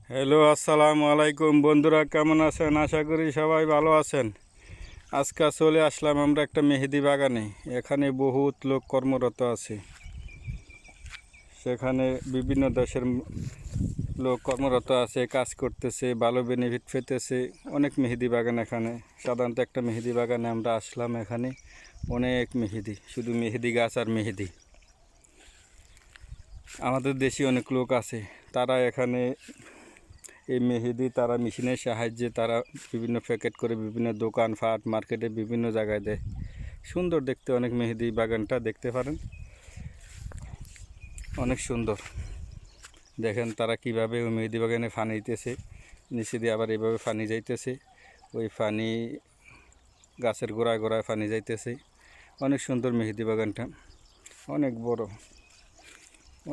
Hello, আসসালামু আলাইকুম বন্ধুরা, কেমন আছেন? আশা করি সবাই ভালো আছেন। আজকে চলে আসলাম আমরা একটা মেহেদি বাগানে। এখানে বহুত লোক কর্মরত আছে। সেখানে বিভিন্ন দেশের লোক কর্মরত আছে, কাজ করতেছে, ভালো বেনিফিট পেতেছে। অনেক মেহেদি বাগান এখানে। সাধারণত একটা মেহেদি বাগানে আমরা আসলাম, এখানে অনেক মেহেদি, শুধু মেহেদি গাছ আর মেহেদি। আমাদের দেশে অনেক লোক আছে, তারা এখানে এই মেহেদি তারা মেশিনের সাহায্যে তারা বিভিন্ন প্যাকেট করে বিভিন্ন দোকান ফাট মার্কেটে বিভিন্ন জায়গায় দেয়। সুন্দর দেখতে অনেক মেহেদি বাগানটা, দেখতে পারেন, অনেক সুন্দর। দেখেন তারা কিভাবে ওই মেহেদি বাগানে ফানি দিতেছে, নিচে দিয়ে আবার এইভাবে ফানি যাইতেছে, ওই ফানি গাছের গোড়ায় গোড়ায় ফানি যাইতেছে। অনেক সুন্দর মেহেদি বাগানটা, অনেক বড়,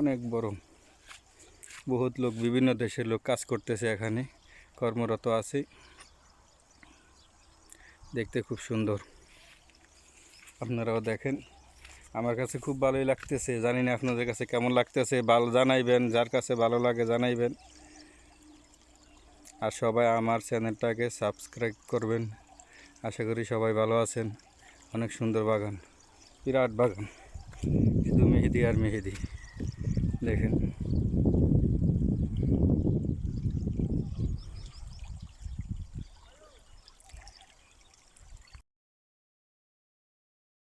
অনেক বড়। বহুত লোক, বিভিন্ন দেশের লোক কাজ করতেছে এখানে, কর্মরত আছে। দেখতে খুব সুন্দর, আপনারাও দেখেন। আমার কাছে খুব ভালোই লাগতেছে, জানি না আপনাদের কাছে কেমন লাগতেছে, ভালো জানাইবেন, যার কাছে ভালো লাগে জানাইবেন। আর সবাই আমার চ্যানেলটাকে সাবস্ক্রাইব করবেন। আশা করি সবাই ভালো আছেন। অনেক সুন্দর বাগান, বিরাট বাগান, শুধু মেহেদি আর মেহেদি। দেখেন।